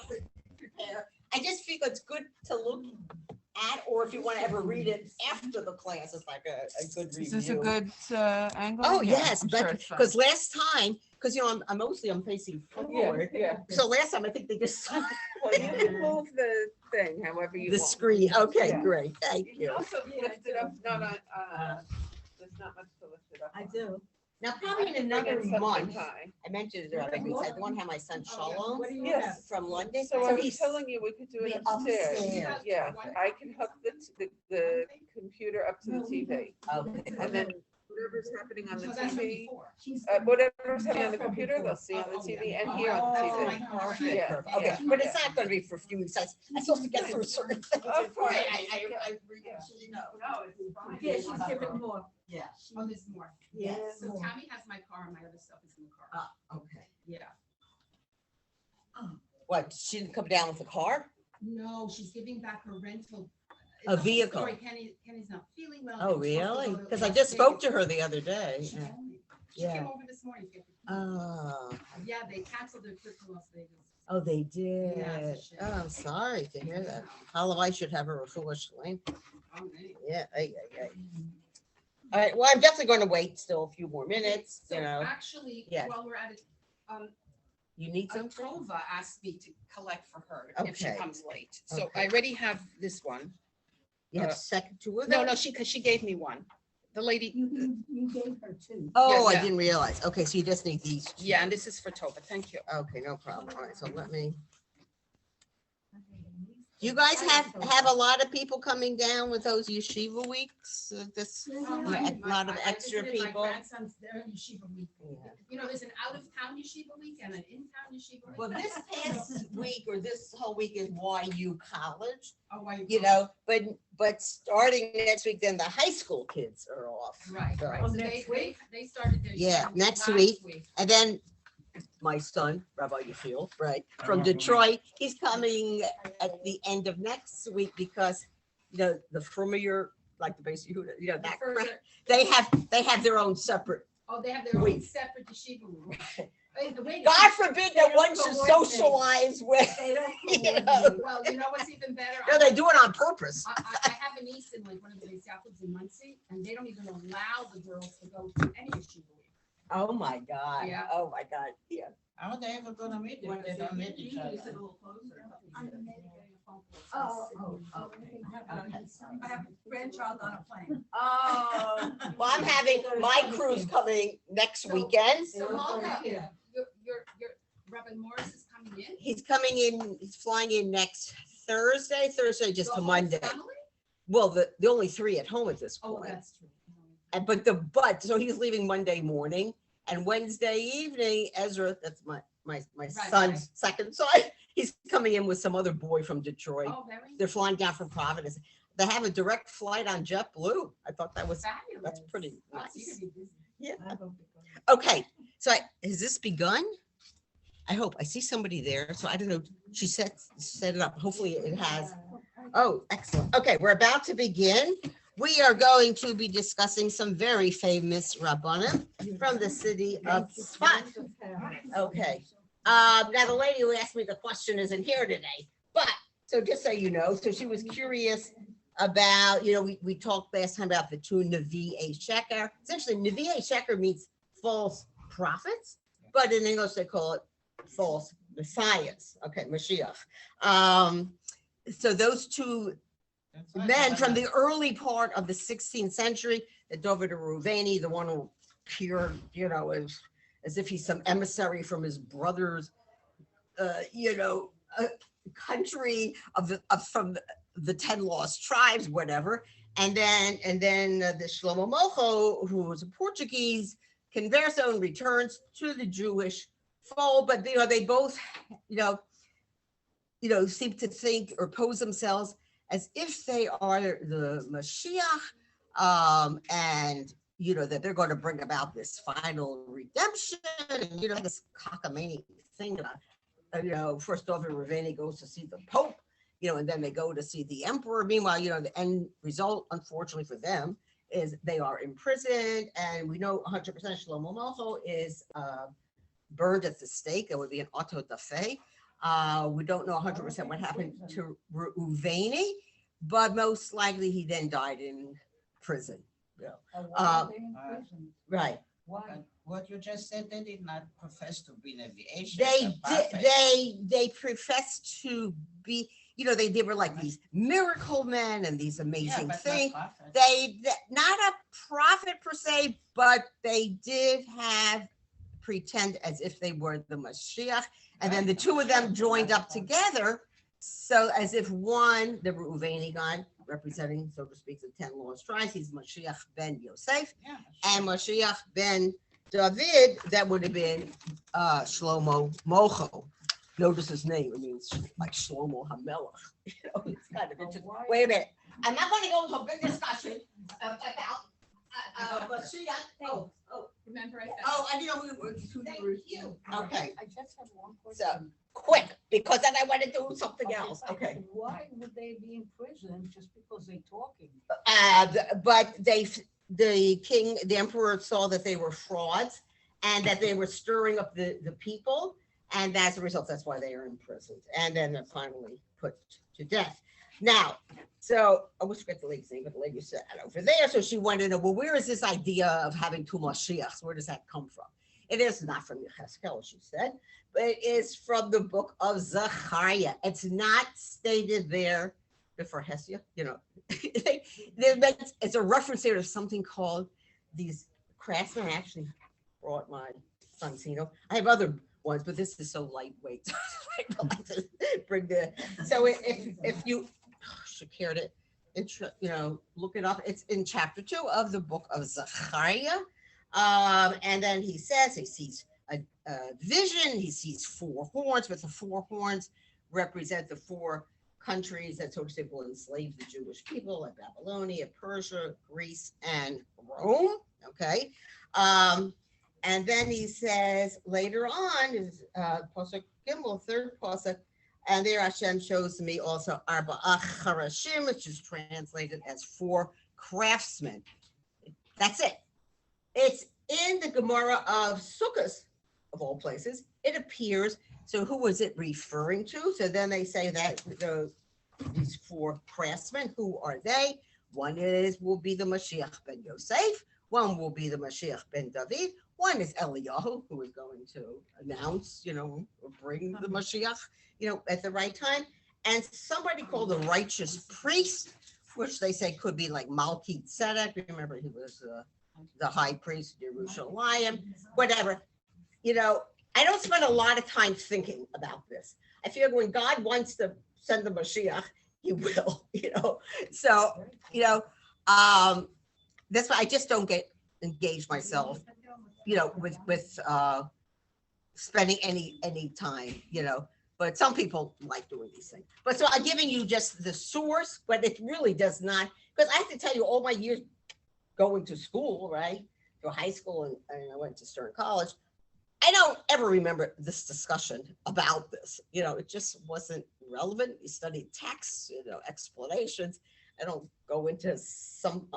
always prepare. I just feel it's good to look at, or if you want to ever read it after the class, it's like a good review. Is this a good angle? Oh, Yeah, yes, I'm sure but it's fine. because last time, because you know, I'm facing forward. Yeah. So last time I think they just Well, you can move the thing however you the want. screen. Okay, Yeah. great. Thank You can you. also lift it up, no, there's not much to lift it up. I on. do. Now, probably in Bring another in something month, high. I mentioned it earlier, I want to have my son Shalom Yes. from London. So I was he's telling you, we could do it be upstairs. upstairs. Yeah, I can hook the computer up to the TV. Okay. And then whatever's happening on the TV, whatever's happening on the computer, they'll see on the TV and hear on the TV. Perfect, Yeah, perfect. Okay, yeah, but it's yeah. not going to be for a few weeks. I'm supposed to get through certain things. Of course. I know. No, it's fine. Yeah, she's giving more. Yeah. Oh, there's more. Yes. So Tammy has my car and my other stuff is in the car. Okay. Yeah. What, she didn't come down with a car? No, she's giving back her rental. A It's whole vehicle. story. Kenny's not feeling well. Oh, She's supposed to really? go to Because I Las just spoke Vegas. to her the other day. She told me. She Yeah. came over this morning. to get the- Oh, Yeah, they canceled their trip to Las Vegas. oh, they did. Yeah, it's a shame. Oh, I'm sorry to hear that. How I should have her a foolish lane. Oh, man. Yeah. All right. Well, I'm definitely going to wait still a few more minutes. So You know, actually, Yeah. while we're at it, you need some. Trova asked me to collect for her if she Okay. comes late. So Okay. I already have this one. You have second two of No, them? because she gave me one. The lady, You gave her two. Oh, I yeah. didn't realize. Okay, so you just need these. two. yeah, and this is for Tova. Thank you. Okay, no problem. All right, so let me. You guys have a lot of people coming down with those yeshiva weeks? This, a lot of I extra visited my people? grandson's their yeshiva week. Yeah. You know, there's an out-of-town yeshiva week and an in-town yeshiva week. Well, this past week or this whole week is YU College, Oh, why you know, but starting next week, then the high school kids are off. Right, So- right. So next they started their. Yeah, yeshiva next last week. And then my son, Rabbi Yefiel, right, from Detroit, he's coming at the end of next week because, you know, the Frumier, like the base, you know, that, Further- they have their own separate. Oh, they have their own Week. separate yeshiva week. Wait, God forbid that one should socialize with, They don't. you know, well, you know what's even better? no, they do it on purpose. I have a niece in like one of the base outfits in Muncie, and they don't even allow the girls to go to any yeshiva week. Oh, my God. Yeah. Oh, my God. Yeah. How are they ever gonna meet if they don't meet each other? I have a grandchild on a plane. Oh. Well, I'm having, my crew's coming next weekend. So Malka, your Rabbi Morris is coming in? He's coming in, he's flying in next Thursday just The to whole Monday. family? Well, the only three at home at this Oh, point. that's true. And so he's leaving Monday morning and Wednesday evening, Ezra, that's my son's right. second son, he's coming in with some other boy from Detroit. Oh, very They're flying down from Providence. They have a direct flight on JetBlue. I thought that was, fabulous. that's pretty Oh, so you're nice. gonna be busy. Yeah. I hope it goes. Okay, so has this begun? I hope. I see somebody there, so I don't know. She set it up. Hopefully it has. Oh, excellent. Okay, we're about to begin. We are going to be discussing some very famous Rabbanim from the city of Tzfat. Okay. Now the lady who asked me the question isn't here today, but so just so you know, so she was curious about, you know, we talked last time about the two Nevi'ei Sheker. Essentially, Nevi'ei Sheker means false prophets, but in English they call it false messiahs. Okay, Mashiach. So those two men from the early part of the 16th century, the David Reuveni, the one who appeared, you know, as if he's some emissary from his brother's, country from the 10 lost tribes, whatever. And then the Shlomo Mocho, who was a Portuguese converso and returns to the Jewish fold, but you know, they both, seem to think or pose themselves as if they are the Mashiach, and that they're going to bring about this final redemption, and this cockamamie thing about, first off, Reuveni goes to see the Pope, and then they go to see the Emperor. Meanwhile, the end result, unfortunately for them, is they are imprisoned, and we know 100% Shlomo Malcho is burned at the stake. It would be an auto da fe. We don't know 100% what happened to Reuveni, but most likely he then died in prison. Uh, Right. But what you just said, they did not profess to be naviation. They professed to be, they were like these miracle men and these amazing things. Not a prophet per se, but they did pretend as if they were the Mashiach, and then the two of them joined up together, so as if one, the Reuveni guy, representing, so to speak, the 10 lost tribes, he's Mashiach ben Yosef, and Mashiach ben David, that would have been Shlomo Mocho. Notice his name, it means like Shlomo HaMelech. It's kind of interesting. Wait a minute, I'm not going to go into a big discussion about Mashiach. Remember I said. I didn't know we were. Thank you. Okay, I just have one so question. quick, because then I want to do something else. Okay. Why would they be in prison just because they're talking? But the emperor saw that they were frauds and that they were stirring up the people. And as a result, that's why they are imprisoned. And then they're finally put to death. Now, so I wish I got the lady's name, but the lady sat over there. So she wanted to know, well, where is this idea of having two Mashiachs? Where does that come from? It is not from Yechezkel, she said, but it is from the book of Zechariah. It's not stated there before Hesia, it's a reference there to something called these craftsmen. I actually brought my son's, I have other ones, but this is so lightweight. So I like to bring so if you should care to, look it up. It's in chapter 2 of the book of Zechariah. And then he says he sees a vision. He sees 4 horns, but the 4 horns represent the 4 countries that, so to say, will enslave the Jewish people, like Babylonia, Persia, Greece, and Rome. Okay. And then he says later on, is Pasuk Gimel, 3rd Pasuk, and there Hashem shows me also Arba'ah Charashim, which is translated as 4 craftsmen. That's it. It's in the Gemara of Sukkot, of all places. It appears. So who was it referring to? So then they say that these 4 craftsmen, who are they? One will be the Mashiach ben Yosef. One will be the Mashiach ben David. One is Eliyahu, who is going to announce, or bring the Mashiach, at the right time. And somebody called the righteous priest, which they say could be like Malki Tzedek. Remember, he was the high priest of Jerusalem, whatever. I don't spend a lot of time thinking about this. I feel when God wants to send the Mashiach, he will, So, that's why I just don't engage myself, with spending any time, but some people like doing these things. But so I'm giving you just the source, but it really does not, because I have to tell you all my years going to school, right, through high school, and I went to Stern College, I don't ever remember this discussion about this. It just wasn't relevant. We studied texts, explanations. I don't go into some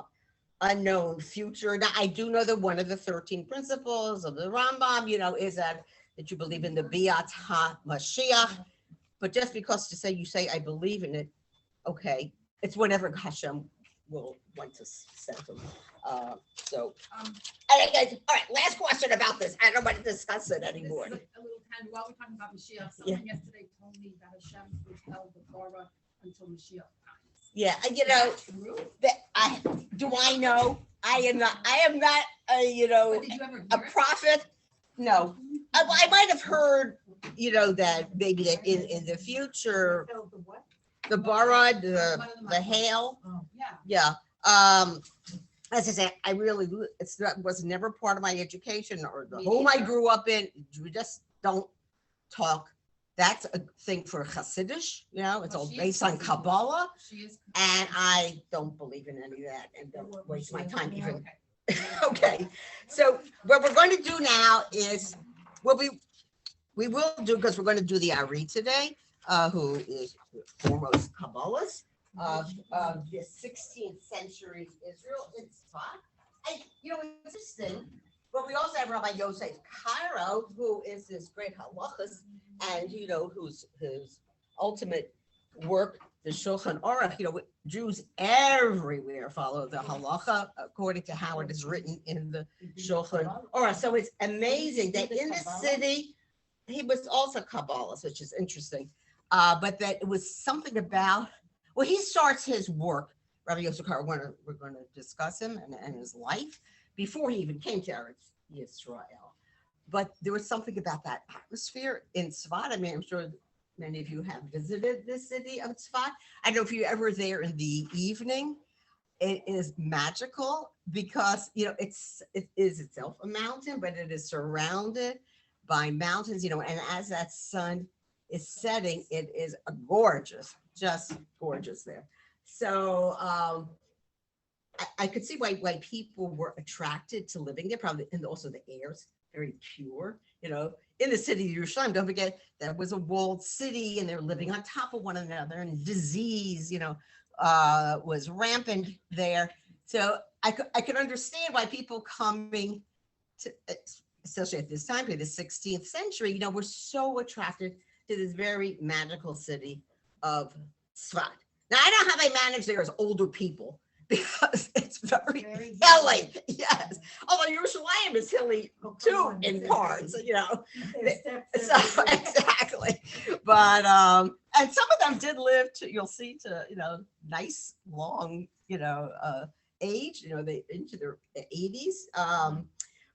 unknown future. Now, I do know that one of the 13 principles of the Rambam, is that you believe in the Biat HaMashiach. But just because you say, I believe in it, okay, it's whatever Hashem will like to send them. All right, guys. All right, last question about this. I don't want to discuss it anymore. This is a little kind, while we're talking about Mashiach, someone yesterday told me that Hashem withheld the Torah until Mashiach comes. Yeah, do I know? I am not But did you ever hear a it? prophet. No, I might have heard, that maybe that in the future, the barad, the hail. Yeah. Yeah. As I said, was never part of my education or the home I grew up in. We just don't talk. That's a thing for Hasidish, it's all based on Kabbalah. And I don't believe in any of that and don't waste my time even. Okay. So what we're going to do now is, we will do, because we're going to do the Ari today, who is the foremost Kabbalist of the 16th century Israel. It's interesting. But we also have Rabbi Yosef Karo, who is this great halachas, and whose his ultimate work, the Shulchan Aruch. Jews everywhere follow the halacha according to how it is written in the Shulchan Aruch. So it's amazing that in the city, he was also Kabbalist, which is interesting. But that it was something about, well, he starts his work, Rabbi Yosef Karo, we're going to discuss him and his life before he even came to Eretz Yisrael. But there was something about that atmosphere in Tzfat. I mean, I'm sure many of you have visited the city of Tzfat. I don't know if you're ever there in the evening. It is magical because, it is itself a mountain, but it is surrounded by mountains, and as that sun is setting, it is gorgeous, just gorgeous there. So I could see why people were attracted to living there, probably, and also the air's very pure, in the city of Yerushalayim. Don't forget that was a walled city and they're living on top of one another, and disease, was rampant there. So I could understand why people coming to, especially at this time, in the 16th century, were so attracted to this very magical city of Tzfat. Now, I know how they manage there as older people, because it's very hilly. Yes. Although Yerushalayim is hilly too in parts, So exactly. But and some of them did live to nice long age, they into their 80s.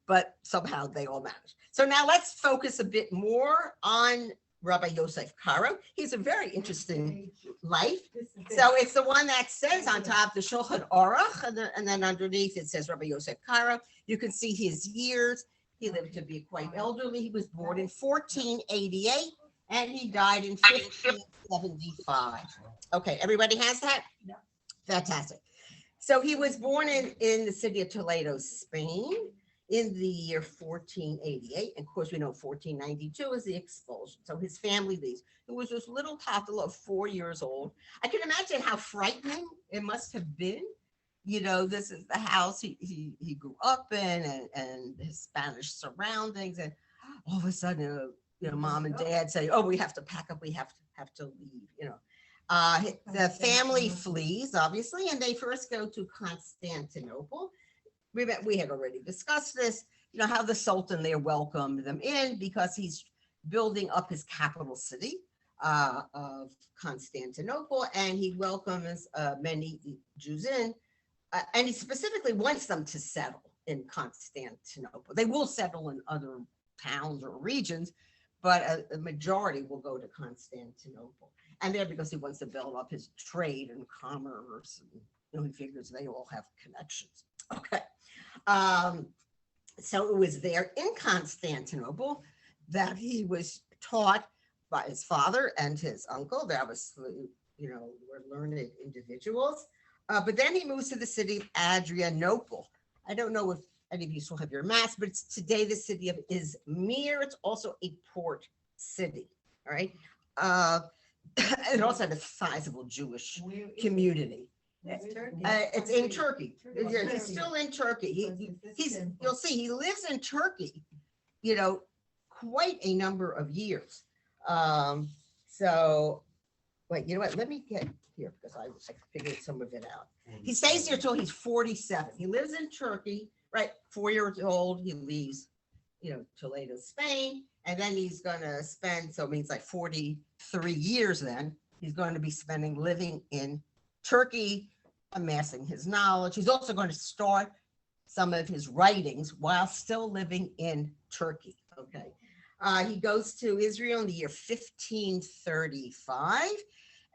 But somehow they all managed. So now let's focus a bit more on Rabbi Yosef Karo. He's a very interesting life. So it's the one that says on top the Shulchan Aruch, and then underneath it says Rabbi Yosef Karo. You can see his years. He lived to be quite elderly. He was born in 1488 and he died in 1575. Okay, everybody has that? Yeah. Fantastic. So he was born in the city of Toledo, Spain, in the year 1488. And of course, we know 1492 is the expulsion. So his family leaves. It was this little toddler of 4 years old. I can imagine how frightening it must have been. This is the house he grew up in, and his Spanish surroundings. And all of a sudden, mom and dad say, "Oh, we have to pack up. We have to leave." The family flees, obviously, and they first go to Constantinople. We had already discussed this, how the Sultan there welcomed them in because he's building up his capital city of Constantinople, and he welcomes many Jews in, and he specifically wants them to settle in Constantinople. They will settle in other towns or regions, but a majority will go to Constantinople. And there because he wants to build up his trade and commerce, and he figures they all have connections. Okay. So it was there in Constantinople that he was taught by his father and his uncle. They obviously, were learned individuals. But then he moves to the city of Adrianople. I don't know if any of you still have your maps, but it's today the city of Izmir. It's also a port city. All right. It also had a sizable Jewish community. It's in Turkey. He's still in Turkey. You'll see he lives in Turkey, quite a number of years. So wait, you know what? Let me get here because I figured some of it out. He stays here till he's 47. He lives in Turkey, right? 4 years old. He leaves, Toledo, Spain, and then he's going to spend, so it means like 43 years then, he's going to be spending living in Turkey, amassing his knowledge. He's also going to start some of his writings while still living in Turkey. Okay. He goes to Israel in the year 1535,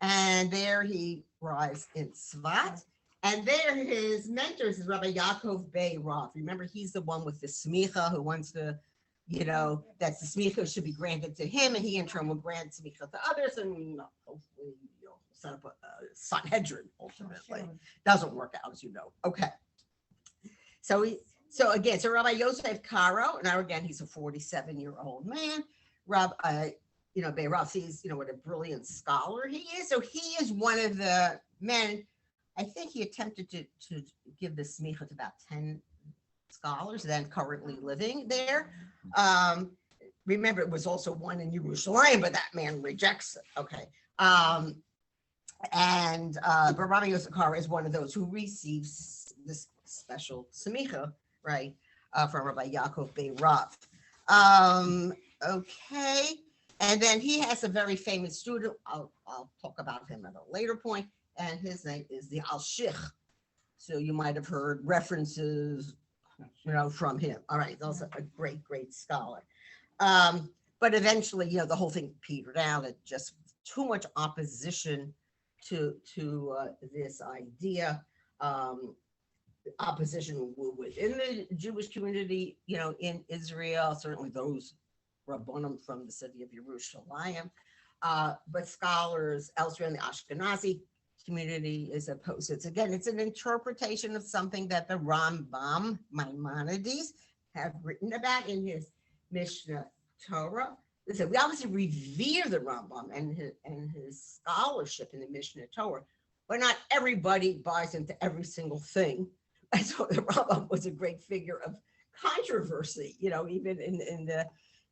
and there he arrives in Tzfat. And there his mentors is Rabbi Yaakov Bey Rav. Remember, he's the one with the smicha who wants to, that the smicha should be granted to him, and he in turn will grant smicha to others, and hopefully set up a Sanhedrin ultimately. Doesn't work out, as you know. Okay. So Rabbi Yosef Karo, now again, he's a 47-year-old man. Bey Rav sees, what a brilliant scholar he is. So he is one of the men. I think he attempted to give the smicha to about 10 scholars then currently living there. Remember, it was also one in Jerusalem, but that man rejects it. Okay. But Rabbi Yosef Karo is one of those who receives this special semicha, right, from Rabbi Yaakov Beirav. Okay. And then he has a very famous student. I'll talk about him at a later point, and his name is the Al-Shich. So you might have heard references, from him. All right, also a great scholar. But eventually, the whole thing petered out. It just too much opposition to this idea. Opposition within the Jewish community, in Israel. Certainly those Rabbanim from the city of Yerushalayim, but scholars elsewhere in the Ashkenazi community is opposed. It's an interpretation of something that the Rambam Maimonides have written about in his Mishnah Torah. Listen, we obviously revere the Rambam and his scholarship in the Mishnah Torah, but not everybody buys into every single thing. And so the Rambam was a great figure of controversy, even in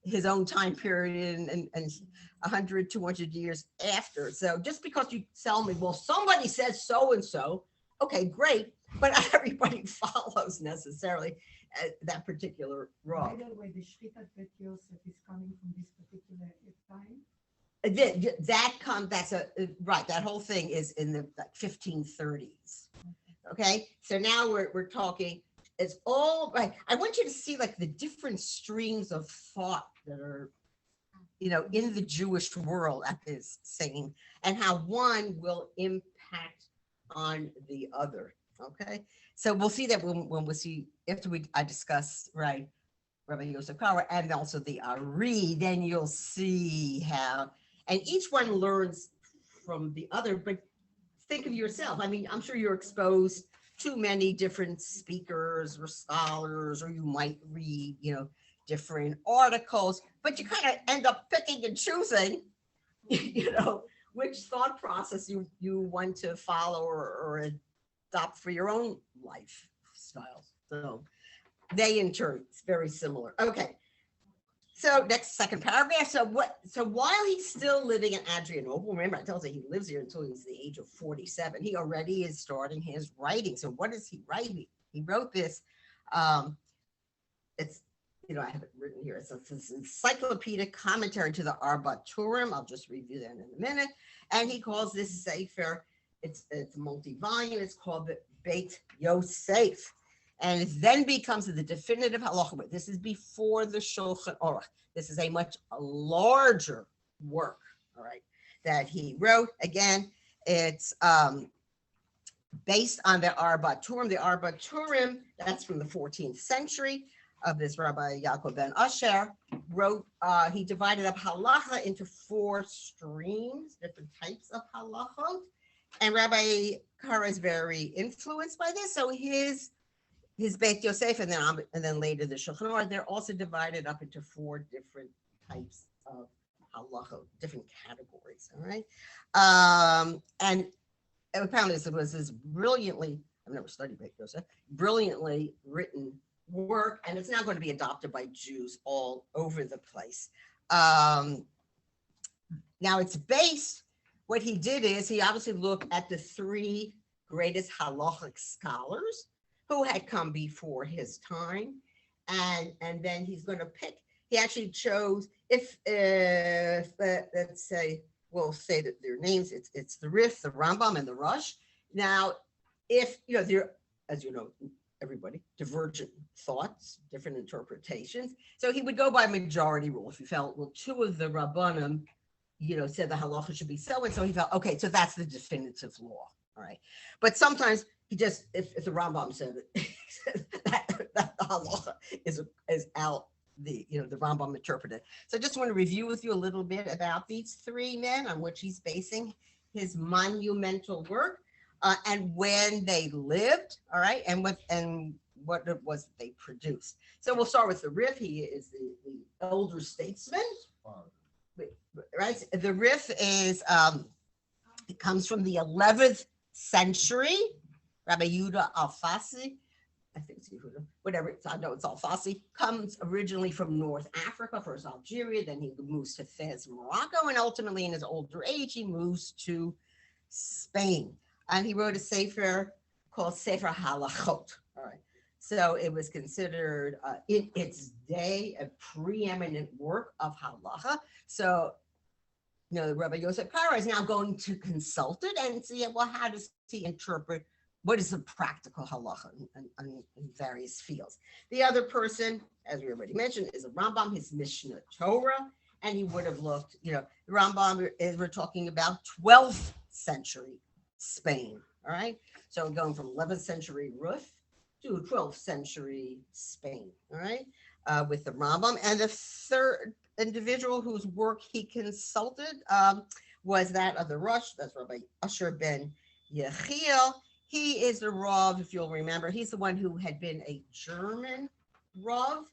his own time period and 100, 200 years after. So just because you tell me, well, somebody says so-and-so, okay, great, but not everybody follows necessarily that particular raw. By the way, the Shritat Bet Yosef is coming from this particular time. That whole thing is in the 1530s. Okay, so now we're talking. It's all right. I want you to see like the different streams of thought that are, in the Jewish world at this same, and how one will impact on the other. Okay, so we'll see that when we see after I discuss Rabbi Yosef Karo and also the Ari, then you'll see how, and each one learns from the other. But think of yourself. I mean, I'm sure you're exposed to many different speakers or scholars, or you might read, different articles, but you kind of end up picking and choosing, which thought process you want to follow or adopt for your own lifestyle. So they in turn, it's very similar. Okay. So next second paragraph. So while he's still living in Adrianople, remember I told you he lives here until he's the age of 47. He already is starting his writing. So what is he writing? He wrote this. It's I have it written here. It's an encyclopedic commentary to the Arba Turim. I'll just review that in a minute. And he calls this sefer. It's multi-volume. It's called the Beit Yosef. And it then becomes the definitive halacha. This is before the Shulchan Aruch. This is a much larger work, all right, that he wrote. Again, it's based on the Arba Turim. The Arba Turim, that's from the 14th century of this Rabbi Yaakov ben Asher, wrote, he divided up halacha into 4 streams, different types of halachot. And Rabbi Karo is very influenced by this. So his Beit Yosef and then later the Shulchan Aruch, they're also divided up into 4 different types of halacha, different categories. All right, and apparently it was this brilliantly, I've never studied Beit Yosef, brilliantly written work, and it's now going to be adopted by Jews all over the place. Now it's based. What he did is he obviously looked at the 3 greatest halachic scholars who had come before his time, and then he's going to pick. He actually chose, if let's say, we'll say that their names. It's the Rif, the Rambam, and the Rush. Now, if there, as you know, everybody divergent thoughts, different interpretations. So he would go by majority rule. If he felt, well, 2 of the Rabbanim, said the halacha should be so, and so he felt, okay, so that's the definitive law. All right, but sometimes he just, if the Rambam said it, that the halacha is out. The Rambam interpreted. So I just want to review with you a little bit about these 3 men on which he's basing his monumental work, and when they lived. All right, and what it was that they produced. So we'll start with the Rif. He is the elder statesman. Right, the Rif is it comes from the 11th century. Rabbi Yehuda Alfasi I think it's Yehuda, whatever, I know it's all Farsi, comes originally from North Africa, first Algeria, then he moves to Fez, Morocco, and ultimately in his older age, he moves to Spain. And he wrote a sefer called Sefer Halachot. All right. So it was considered in its day a preeminent work of halacha. So, Rabbi Yosef Karo is now going to consult it and see, well, how does he interpret what is the practical halacha in various fields. The other person, as we already mentioned, is a Rambam, his Mishnah Torah, and he would have looked, the Rambam is, we're talking about 12th century Spain, all right? So going from 11th century Rus to 12th century Spain, all right? With the Rambam. And the third individual whose work he consulted was that of the Rosh, that's Rabbi Asher ben Yechiel. He is the Rav, if you'll remember, he's the one who had been a German Rav.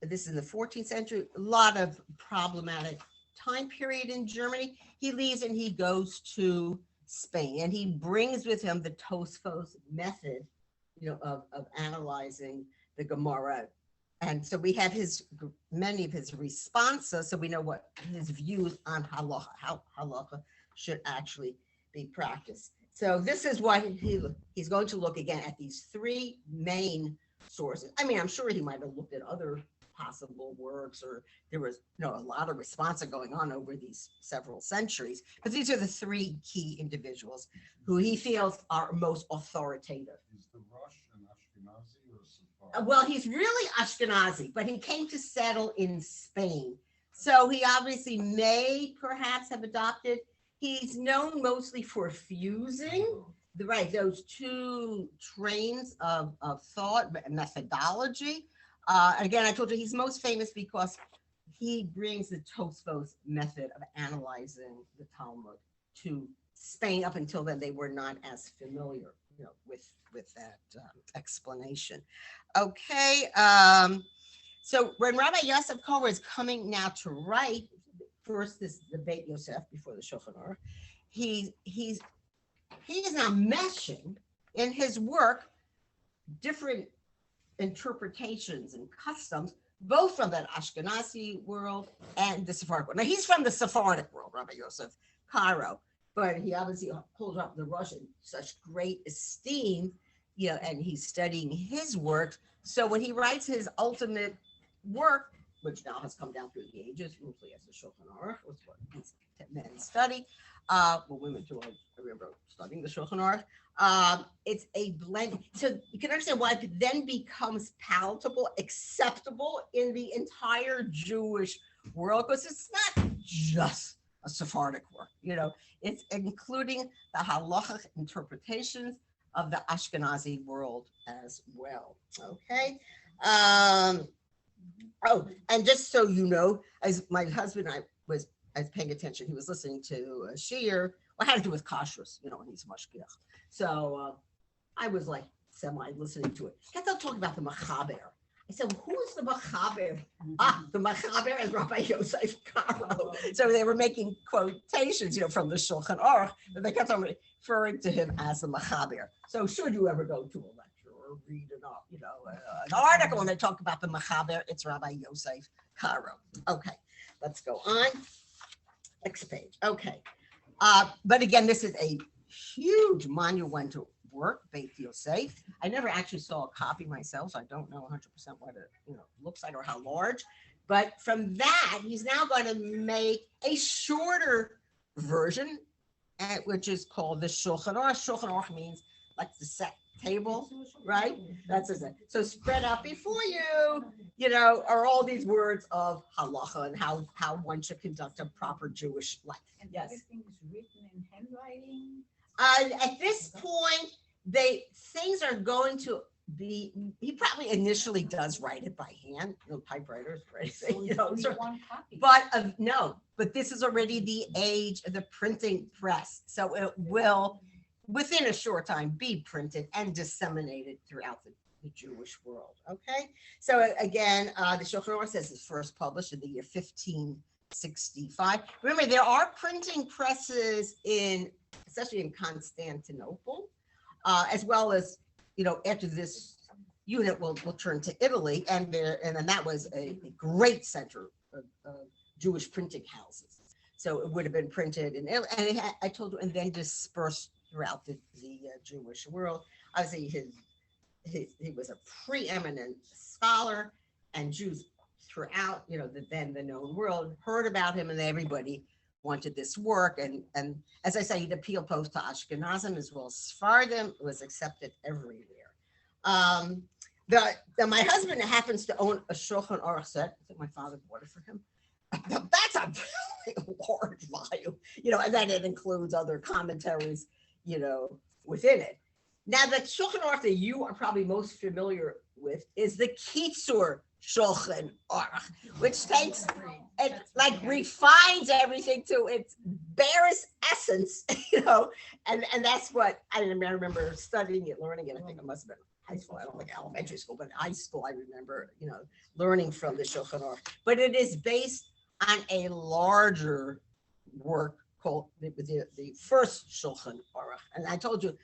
This is in the 14th century, a lot of problematic time period in Germany. He leaves and he goes to Spain, and he brings with him the Tosfos method, of analyzing the Gemara. And so we have many of his responses, so we know what his views on halacha, how halacha should actually be practiced. So this is what he's going to look again at these three main sources. I mean, I'm sure he might have looked at other possible works, or there was a lot of responsa going on over these several centuries. But these are the three key individuals who he feels are most authoritative. Is the Rosh an Ashkenazi or Sephardi? Well, he's really Ashkenazi, but he came to settle in Spain. So he obviously may perhaps have adopted. He's known mostly for fusing those two trains of thought methodology. Again, I told you he's most famous because he brings the Tosfos method of analyzing the Talmud to Spain. Up until then, they were not as familiar, with that explanation. Okay, so when Rabbi Yosef Karo is coming now to write, first this debate Yosef before the Shulchan Aruch, he is now meshing in his work different interpretations and customs, both from that Ashkenazi world and the Sephardic world. Now he's from the Sephardic world, Rabbi Yosef Karo, but he obviously holds up the Russian such great esteem, and he's studying his work. So when he writes his ultimate work, which now has come down through the ages, mostly as the Shulchan Aruch, was what these men study. Women too, I remember studying the Shulchan Aruch. It's a blend. So you can understand why it then becomes palatable, acceptable in the entire Jewish world, because it's not just a Sephardic work, it's including the halachic interpretations of the Ashkenazi world as well. Okay. Oh, and just so you know, as my husband and I was paying attention, he was listening to a shiur, what had to do with kashrus, and he's mashgiach. So I was like semi-listening to it. I thought talking about the Machaber. I said, well, who is the Machaber? The Machaber is Rabbi Yosef Karo. So they were making quotations, from the Shulchan Aruch, but they kept on referring to him as the Machaber. So should you ever go to a lecture or read an article and they talk about the Machaber, it's Rabbi Yosef Karo. Okay, let's go on. Next page. Okay. But again, this is a huge monumental work, Beit Yosef. I never actually saw a copy myself, so I don't know 100% what it looks like or how large. But from that, he's now going to make a shorter version, which is called the Shulchan Aruch. Shulchan Aruch means like the set table, right? That's it. So spread out before you, are all these words of halacha and how one should conduct a proper Jewish life. And yes. Everything is written in handwriting. At this point, things are going to be. He probably initially does write it by hand, no typewriters or anything, One copy. But no. But this is already the age of the printing press, so it will, within a short time, be printed and disseminated throughout the Jewish world. Okay. So again, the Shulchan Aruch says it's first published in the year 1565. Remember, there are printing presses especially in Constantinople, as well as after this unit will turn to Italy, and then that was a great center of Jewish printing houses. So it would have been printed in Italy, and I told you, and then dispersed throughout the Jewish world. Obviously, he was a preeminent scholar, and Jews throughout, the known world heard about him, and everybody wanted this work. And as I say, he'd appeal both to Ashkenazim as well as Sephardim. It was accepted everywhere. My husband happens to own a Shulchan Aruch set. I think my father bought it for him. That's a really large volume, and then it includes other commentaries, within it. Now, the Shulchan Aruch that you are probably most familiar with is the Kitzur Shulchan Aruch, which takes it, like, refines everything to its barest essence, and that's what I remember studying it, learning it. I think it must have been high school. I don't think elementary school, but high school, I remember, learning from the Shulchan Aruch. But it is based on a larger work called the first Shulchan Aruch. And I told you,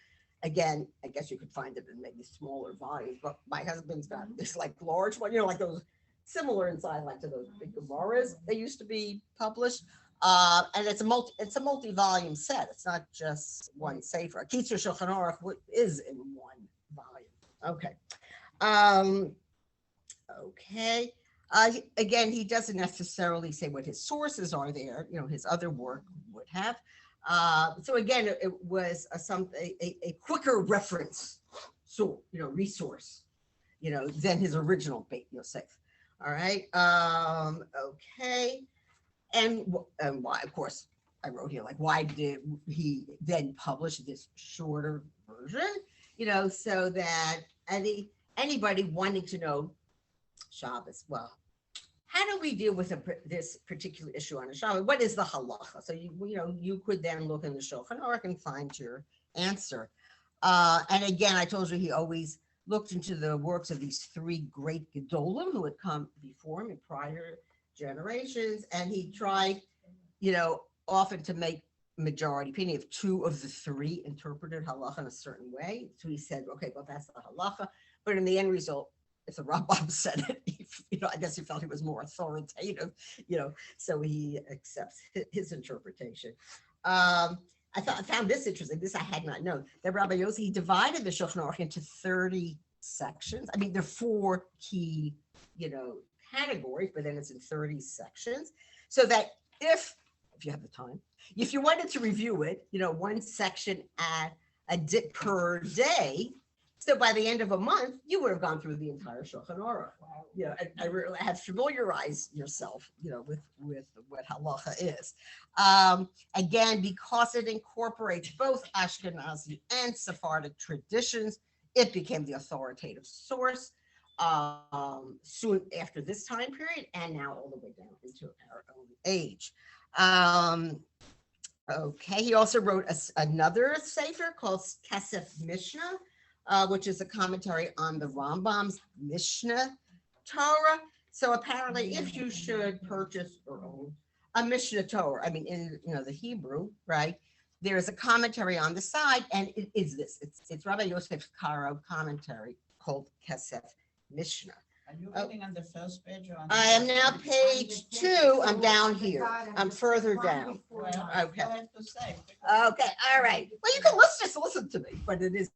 again, I guess you could find it in maybe smaller volumes, but my husband's got this like large one, like those similar inside, like to those big Gemaras they used to be published. And it's a multi-volume set. It's not just one sefer. Kitzur Shulchan Aruch is in one volume. Okay. Okay. Again, he doesn't necessarily say what his sources are there. His other work would have. So again, it was a quicker reference, resource, than his original Beit Yosef. All right. Okay. And why, of course, I wrote here, like, why did he then publish this shorter version? So that anybody wanting to know Shabbos, well, how do we deal with this particular issue on a Shabbos? What is the halacha? So you could then look in the Shulchan Aruch and find your answer. And again, I told you he always looked into the works of these three great Gedolim who had come before him in prior generations, and he tried, often to make majority opinion if two of the three interpreted halacha in a certain way. So he said, okay, well, that's the halacha. But in the end result, if the Rambam said it, I guess he felt he was more authoritative, so he accepts his interpretation. I found this interesting. This I had not known. That Rabbi Yossi divided the Shulchan Aruch into 30 sections. I mean, there are 4 key, categories, but then it's in 30 sections. So that if you have the time, if you wanted to review it, one section per day. So by the end of a month, you would have gone through the entire Shulchan Aruch. And I really have familiarized yourself, with what halacha is. Again, because it incorporates both Ashkenazi and Sephardic traditions, it became the authoritative source soon after this time period, and now all the way down into our own age. Okay, he also wrote another sefer called Kesef Mishnah, which is a commentary on the Rambam's Mishnah Torah. So apparently, if you should purchase or own a Mishnah Torah, I mean, in the Hebrew, right? There is a commentary on the side, and it is this. It's Rabbi Yosef Karo commentary called Kesef Mishnah. Are you reading on the first page or on? I am now page 2. I'm down here. I'm further down. Well, Okay. I have to say. Okay. All right. Well, you can just listen to me, but it is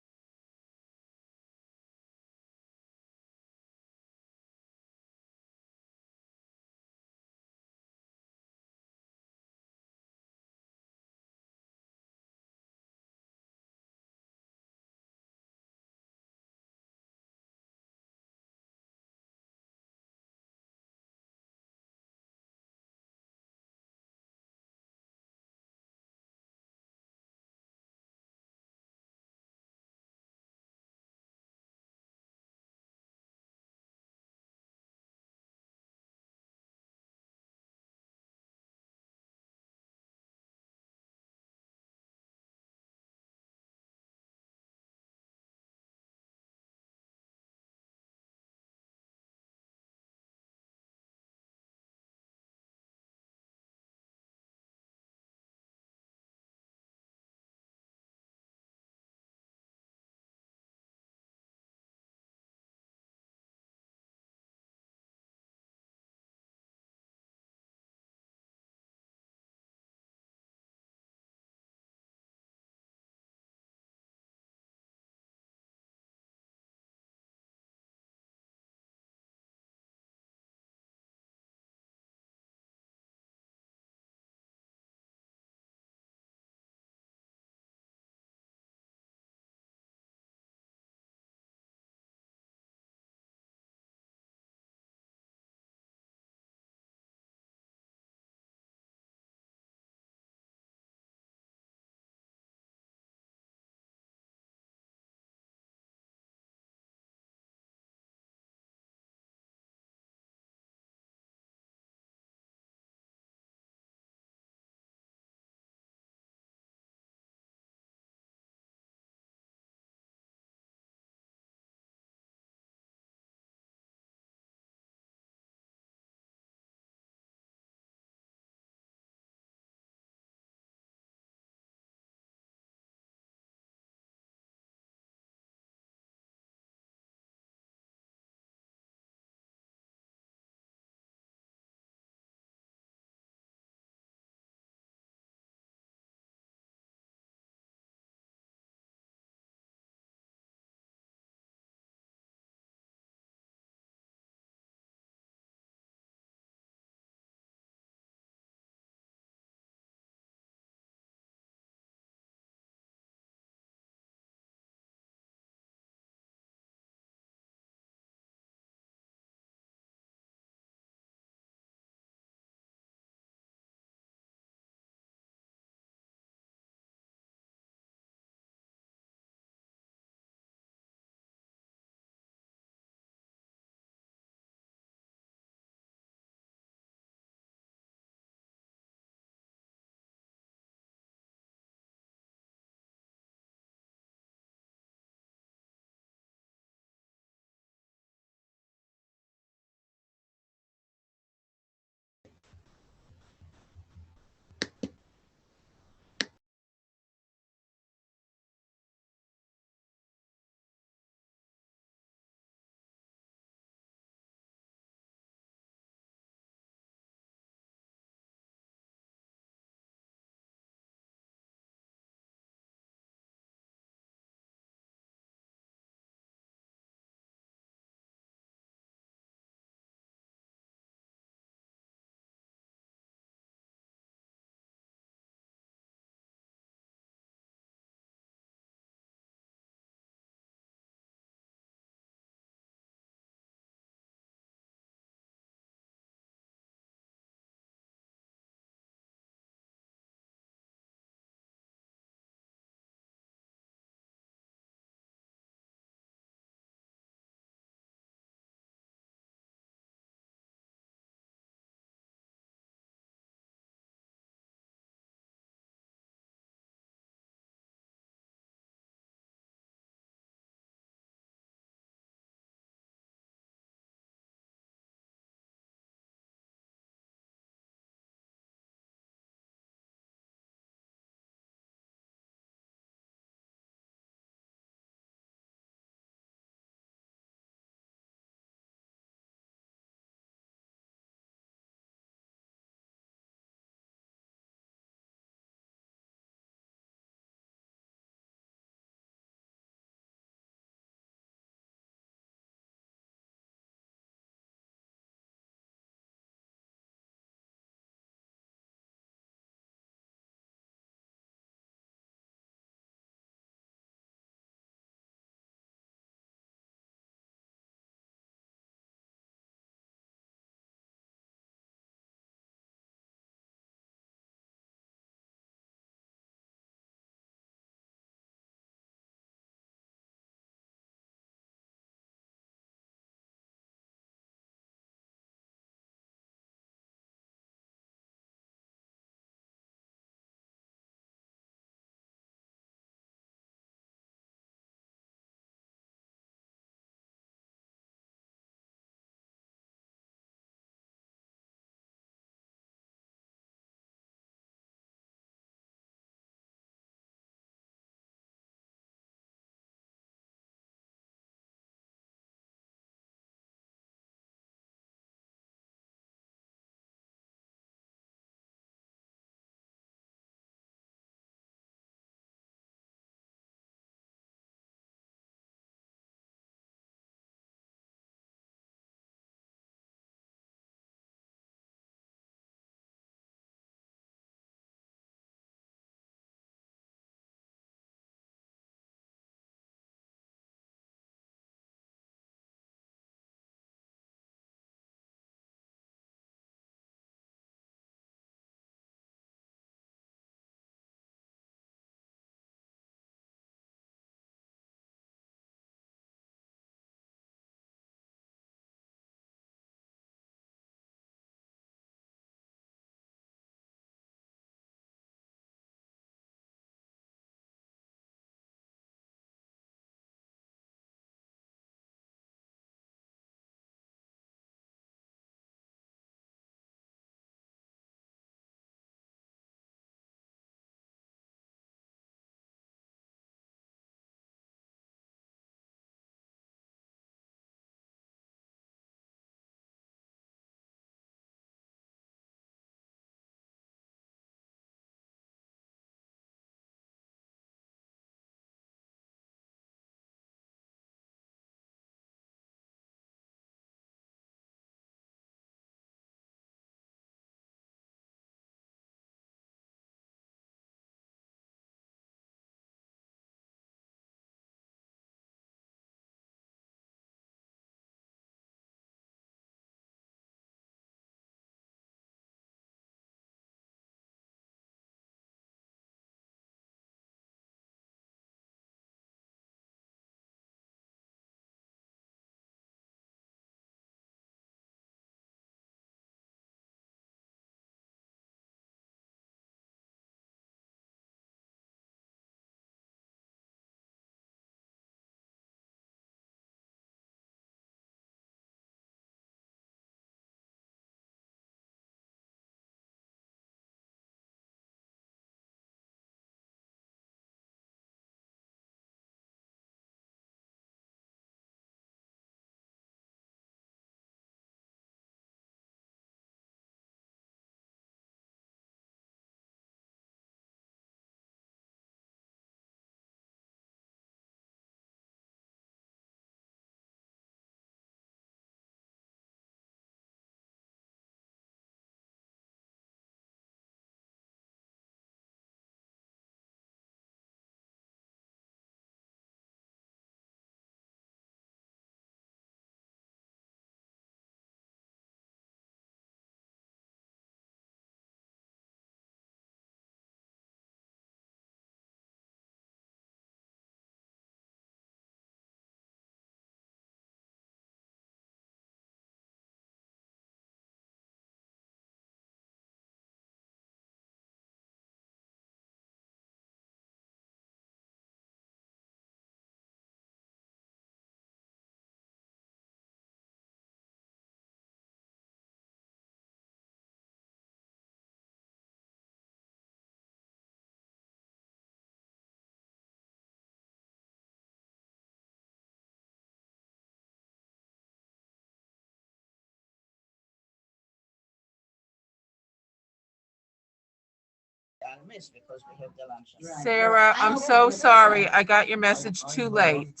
I'll miss because we have the luncheon. Sarah, I'm so sorry. I got your message too late.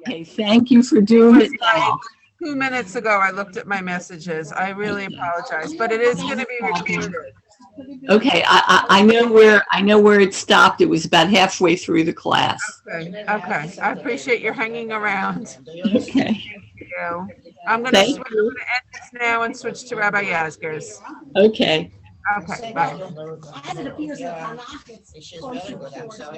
Okay, thank you for doing it now. 2 minutes ago, I looked at my messages. I really apologize, but it is going to be recorded. Okay, I know where it stopped. It was about halfway through the class. Okay, okay. I appreciate your hanging around. Okay, Thank you. I'm going to Thank end this now and switch to Rabbi Yasgur's. okay. Okay, bye. She's very good. I'm so